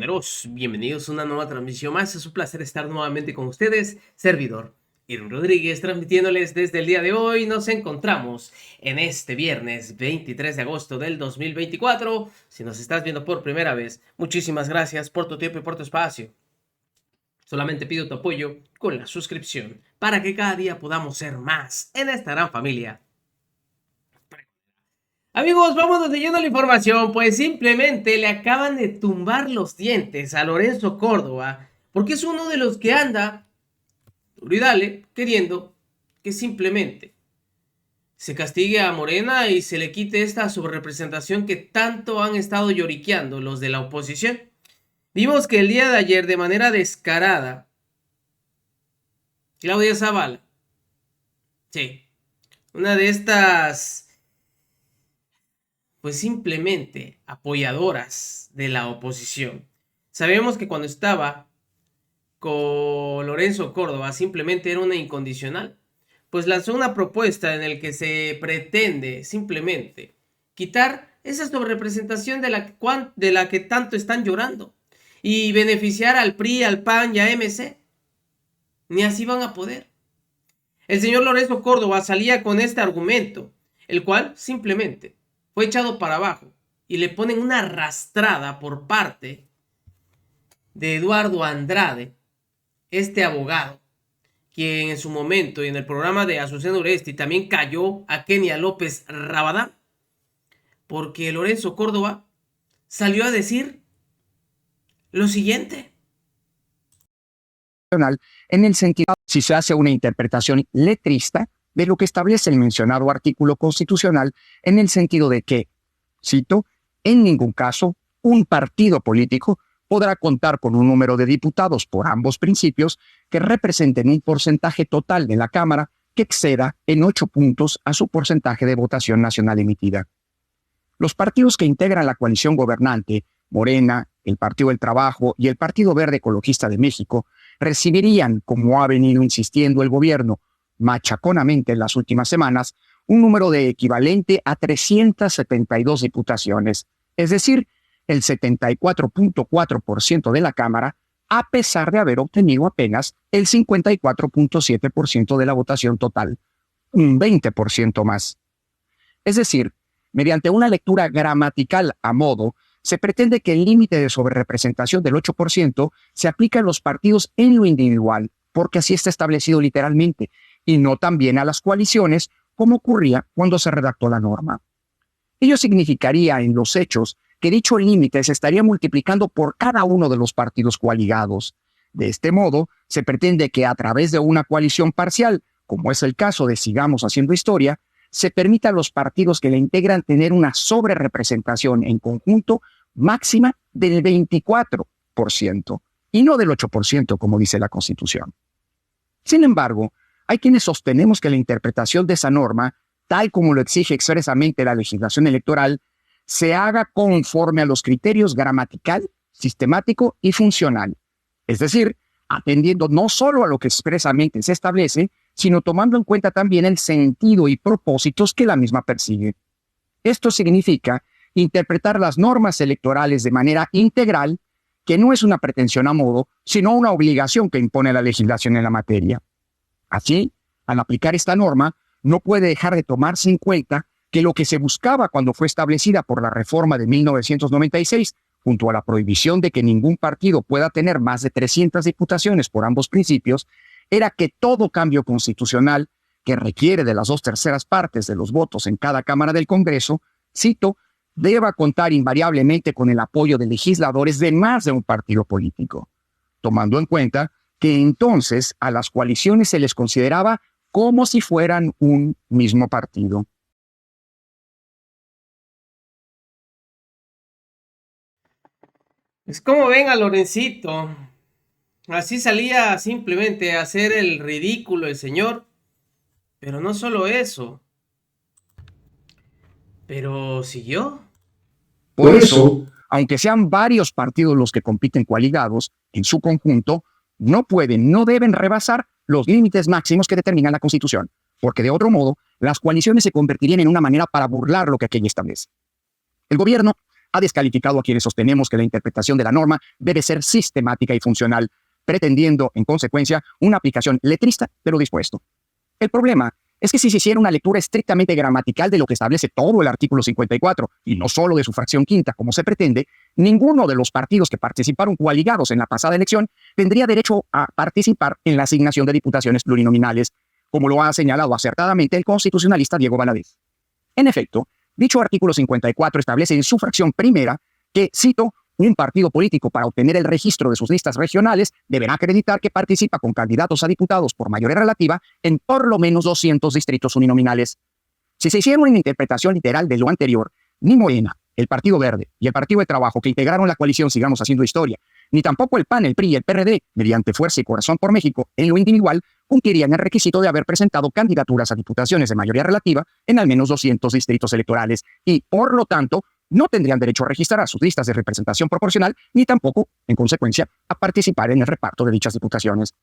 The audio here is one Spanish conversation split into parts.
compañeros, bienvenidos a una nueva transmisión más. Es un placer estar nuevamente con ustedes, servidor Irwin Rodríguez, transmitiéndoles desde el día de hoy. Nos encontramos en este viernes 23 de agosto del 2024. Si nos estás viendo por primera vez, muchísimas gracias por tu tiempo y por tu espacio. Solamente pido tu apoyo con la suscripción para que cada día podamos ser más en esta gran familia. Amigos, vámonos leyendo la información, pues simplemente le acaban de tumbar los dientes a Lorenzo Córdoba, porque es uno de los que anda, duro y dale, queriendo que simplemente se castigue a Morena y se le quite esta subrepresentación que tanto han estado lloriqueando los de la oposición. Vimos que el día de ayer, de manera descarada, Claudia Zavala, sí, una de estas pues simplemente apoyadoras de la oposición. Sabemos que cuando estaba con Lorenzo Córdoba simplemente era una incondicional, pues lanzó una propuesta en la que se pretende simplemente quitar esa sobrerepresentación de la que tanto están llorando y beneficiar al PRI, al PAN y a MC. Ni así van a poder. El señor Lorenzo Córdoba salía con este argumento, el cual simplemente fue echado para abajo y le ponen una arrastrada por parte de Eduardo Andrade, este abogado, quien en su momento y en el programa de Azucena Uresti también cayó a Kenia López Rabadán, porque Lorenzo Córdoba salió a decir lo siguiente. En el sentido, si se hace una interpretación letrista de lo que establece el mencionado artículo constitucional, en el sentido de que, cito, en ningún caso un partido político podrá contar con un número de diputados por ambos principios que representen un porcentaje total de la Cámara que exceda en 8 puntos a su porcentaje de votación nacional emitida. Los partidos que integran la coalición gobernante, Morena, el Partido del Trabajo y el Partido Verde Ecologista de México, recibirían, como ha venido insistiendo el gobierno machaconamente en las últimas semanas, un número de equivalente a 372 diputaciones, es decir, el 74.4% de la Cámara, a pesar de haber obtenido apenas el 54.7% de la votación total, un 20% más. Es decir, mediante una lectura gramatical a modo, se pretende que el límite de sobrerepresentación del 8% se aplique a los partidos en lo individual, porque así está establecido literalmente, y no también a las coaliciones, como ocurría cuando se redactó la norma. Ello significaría, en los hechos, que dicho límite se estaría multiplicando por cada uno de los partidos coaligados. De este modo, se pretende que a través de una coalición parcial, como es el caso de Sigamos Haciendo Historia, se permita a los partidos que la integran tener una sobrerepresentación en conjunto máxima del 24%, y no del 8%, como dice la Constitución. Sin embargo, hay quienes sostenemos que la interpretación de esa norma, tal como lo exige expresamente la legislación electoral, se haga conforme a los criterios gramatical, sistemático y funcional, es decir, atendiendo no solo a lo que expresamente se establece, sino tomando en cuenta también el sentido y propósitos que la misma persigue. Esto significa interpretar las normas electorales de manera integral, que no es una pretensión a modo, sino una obligación que impone la legislación en la materia. Así, al aplicar esta norma, no puede dejar de tomarse en cuenta que lo que se buscaba cuando fue establecida por la reforma de 1996, junto a la prohibición de que ningún partido pueda tener más de 300 diputaciones por ambos principios, era que todo cambio constitucional que requiere de las 2/3 partes de los votos en cada Cámara del Congreso, cito, deba contar invariablemente con el apoyo de legisladores de más de un partido político, tomando en cuenta que entonces a las coaliciones se les consideraba como si fueran un mismo partido. Es como ven a Lorencito. Así salía simplemente a hacer el ridículo el señor. Pero no solo eso. Pero siguió. Por eso, aunque sean varios partidos los que compiten coaligados, en su conjunto, no deben rebasar los límites máximos que determina la Constitución, porque de otro modo, las coaliciones se convertirían en una manera para burlar lo que aquella establece. El gobierno ha descalificado a quienes sostenemos que la interpretación de la norma debe ser sistemática y funcional, pretendiendo, en consecuencia, una aplicación letrista de lo dispuesto. El problema es que si se hiciera una lectura estrictamente gramatical de lo que establece todo el artículo 54, y no solo de su fracción quinta, como se pretende, ninguno de los partidos que participaron coaligados en la pasada elección tendría derecho a participar en la asignación de diputaciones plurinominales, como lo ha señalado acertadamente el constitucionalista Diego Valadez. En efecto, dicho artículo 54 establece en su fracción primera que, cito, un partido político para obtener el registro de sus listas regionales deberá acreditar que participa con candidatos a diputados por mayoría relativa en por lo menos 200 distritos uninominales. Si se hiciera una interpretación literal de lo anterior, ni Morena, el Partido Verde y el Partido de Trabajo que integraron la coalición Sigamos Haciendo Historia, ni tampoco el PAN, el PRI y el PRD, mediante Fuerza y Corazón por México, en lo individual, cumplirían el requisito de haber presentado candidaturas a diputaciones de mayoría relativa en al menos 200 distritos electorales y, por lo tanto, no tendrían derecho a registrar a sus listas de representación proporcional ni tampoco, en consecuencia, a participar en el reparto de dichas diputaciones.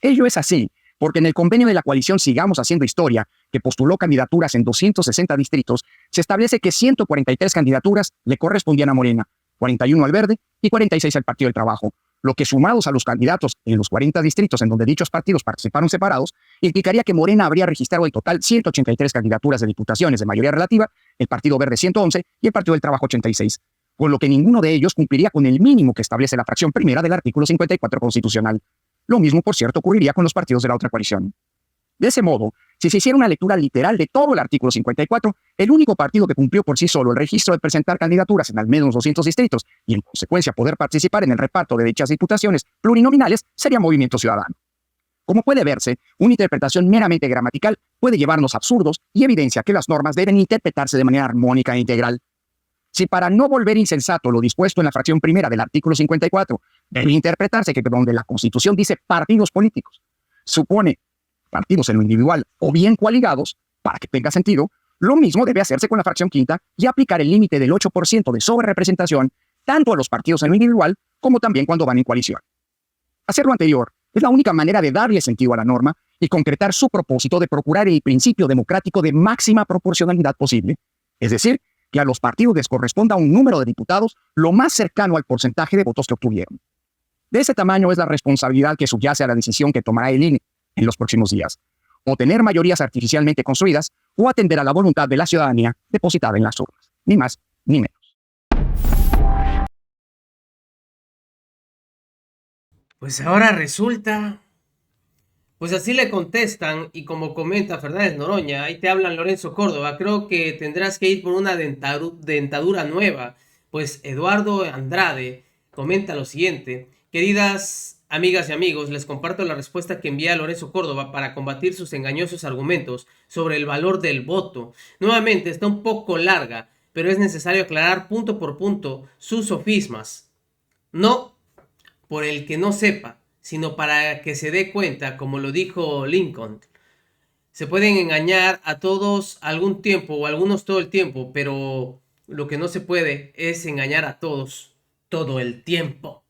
Ello es así porque en el convenio de la coalición Sigamos Haciendo Historia, que postuló candidaturas en 260 distritos, se establece que 143 candidaturas le correspondían a Morena, 41 al Verde y 46 al Partido del Trabajo, lo que sumados a los candidatos en los 40 distritos en donde dichos partidos participaron separados, implicaría que Morena habría registrado en total 183 candidaturas de diputaciones de mayoría relativa, el Partido Verde 111 y el Partido del Trabajo 86, con lo que ninguno de ellos cumpliría con el mínimo que establece la fracción primera del artículo 54 constitucional. Lo mismo, por cierto, ocurriría con los partidos de la otra coalición. De ese modo, si se hiciera una lectura literal de todo el artículo 54, el único partido que cumplió por sí solo el registro de presentar candidaturas en al menos 200 distritos y en consecuencia poder participar en el reparto de dichas diputaciones plurinominales sería Movimiento Ciudadano. Como puede verse, una interpretación meramente gramatical puede llevarnos a absurdos y evidencia que las normas deben interpretarse de manera armónica e integral. Si para no volver insensato lo dispuesto en la fracción primera del artículo 54 debe interpretarse que donde la Constitución dice partidos políticos, supone partidos en lo individual o bien coaligados, para que tenga sentido, lo mismo debe hacerse con la fracción quinta y aplicar el límite del 8% de sobrerepresentación tanto a los partidos en lo individual como también cuando van en coalición. Hacer lo anterior es la única manera de darle sentido a la norma y concretar su propósito de procurar el principio democrático de máxima proporcionalidad posible, es decir, que a los partidos les corresponda un número de diputados lo más cercano al porcentaje de votos que obtuvieron. De ese tamaño es la responsabilidad que subyace a la decisión que tomará el INE en los próximos días, o tener mayorías artificialmente construidas, o atender a la voluntad de la ciudadanía depositada en las urnas, ni más ni menos. Pues ahora resulta, pues así le contestan y como comenta Fernández Noroña, ahí te hablan Lorenzo Córdoba, creo que tendrás que ir por una dentadura nueva, pues Eduardo Andrade comenta lo siguiente: queridas amigas y amigos, les comparto la respuesta que envía Lorenzo Córdoba para combatir sus engañosos argumentos sobre el valor del voto. Nuevamente está un poco larga, pero es necesario aclarar punto por punto sus sofismas. No por el que no sepa, sino para que se dé cuenta, como lo dijo Lincoln. Se pueden engañar a todos algún tiempo o algunos todo el tiempo, pero lo que no se puede es engañar a todos todo el tiempo.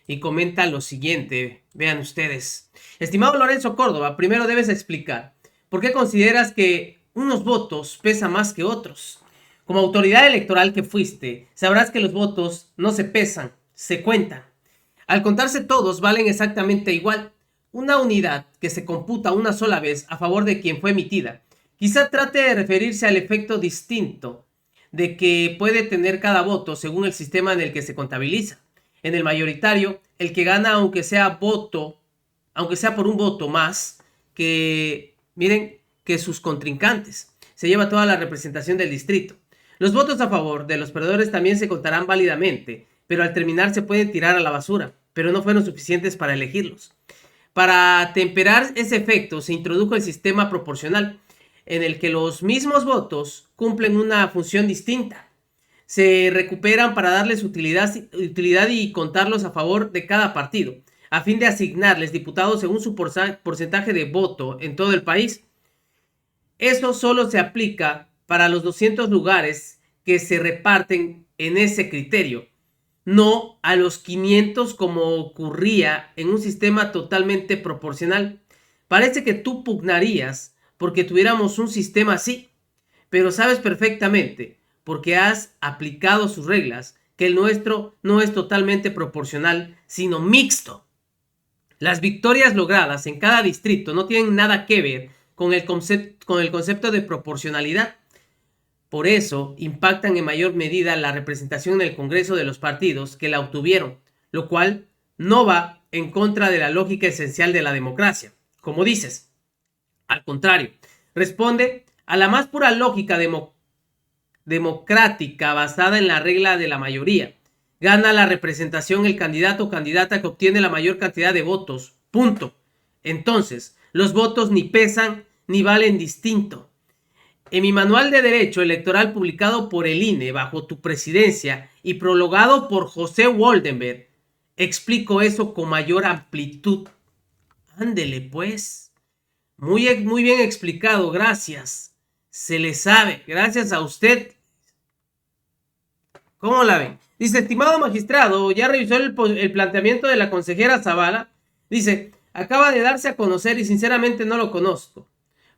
Y comenta lo siguiente, vean ustedes. Estimado Lorenzo Córdoba, primero debes explicar por qué consideras que unos votos pesan más que otros. Como autoridad electoral que fuiste, sabrás que los votos no se pesan, se cuentan. Al contarse todos valen exactamente igual. Una unidad que se computa una sola vez a favor de quien fue emitida. Quizá trate de referirse al efecto distinto de que puede tener cada voto según el sistema en el que se contabiliza. En el mayoritario, el que gana aunque sea por un voto más que sus contrincantes, se lleva toda la representación del distrito. Los votos a favor de los perdedores también se contarán válidamente, pero al terminar se pueden tirar a la basura, pero no fueron suficientes para elegirlos. Para temperar ese efecto se introdujo el sistema proporcional, en el que los mismos votos cumplen una función distinta. Se recuperan para darles utilidad y contarlos a favor de cada partido, a fin de asignarles diputados según su porcentaje de voto en todo el país. Eso solo se aplica para los 200 lugares que se reparten en ese criterio, no a los 500 como ocurría en un sistema totalmente proporcional. Parece que tú pugnarías porque tuviéramos un sistema así, pero sabes perfectamente, porque has aplicado sus reglas, que el nuestro no es totalmente proporcional, sino mixto. Las victorias logradas en cada distrito no tienen nada que ver con el concepto de proporcionalidad. Por eso impactan en mayor medida la representación en el Congreso de los partidos que la obtuvieron, lo cual no va en contra de la lógica esencial de la democracia. Como dices, al contrario, responde a la más pura lógica democrática basada en la regla de la mayoría. Gana la representación el candidato o candidata que obtiene la mayor cantidad de votos. Punto. Entonces, los votos ni pesan ni valen distinto. En mi manual de Derecho Electoral publicado por el INE bajo tu presidencia y prologado por José Woldenberg, explico eso con mayor amplitud. Ándele pues. Muy bien explicado, gracias. Se le sabe, gracias a usted. ¿Cómo la ven? Dice, estimado magistrado, ya revisó el planteamiento de la consejera Zavala. Dice, acaba de darse a conocer y sinceramente no lo conozco.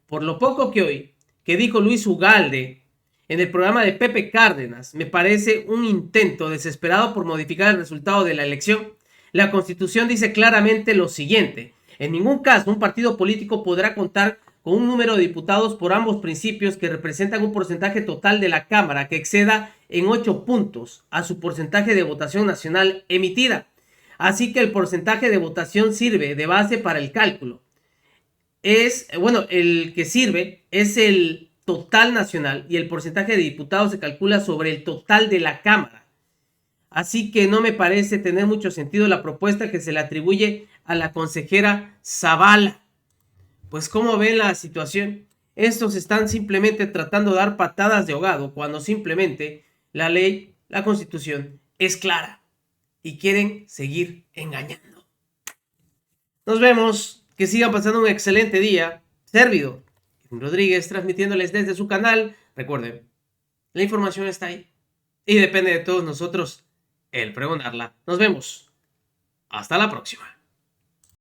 Por lo poco que oí, que dijo Luis Ugalde en el programa de Pepe Cárdenas, me parece un intento desesperado por modificar el resultado de la elección. La Constitución dice claramente lo siguiente: en ningún caso un partido político podrá contar con un número de diputados por ambos principios que representan un porcentaje total de la Cámara que exceda en 8 puntos a su porcentaje de votación nacional emitida. Así que el porcentaje de votación sirve de base para el cálculo. El que sirve es el total nacional y el porcentaje de diputados se calcula sobre el total de la Cámara. Así que no me parece tener mucho sentido la propuesta que se le atribuye a la consejera Zavala. Pues ¿cómo ven la situación? Estos están simplemente tratando de dar patadas de ahogado cuando simplemente la ley, la Constitución es clara y quieren seguir engañando. Nos vemos. Que sigan pasando un excelente día. Servidor Rodríguez transmitiéndoles desde su canal. Recuerden, la información está ahí y depende de todos nosotros el pregonarla. Nos vemos. Hasta la próxima.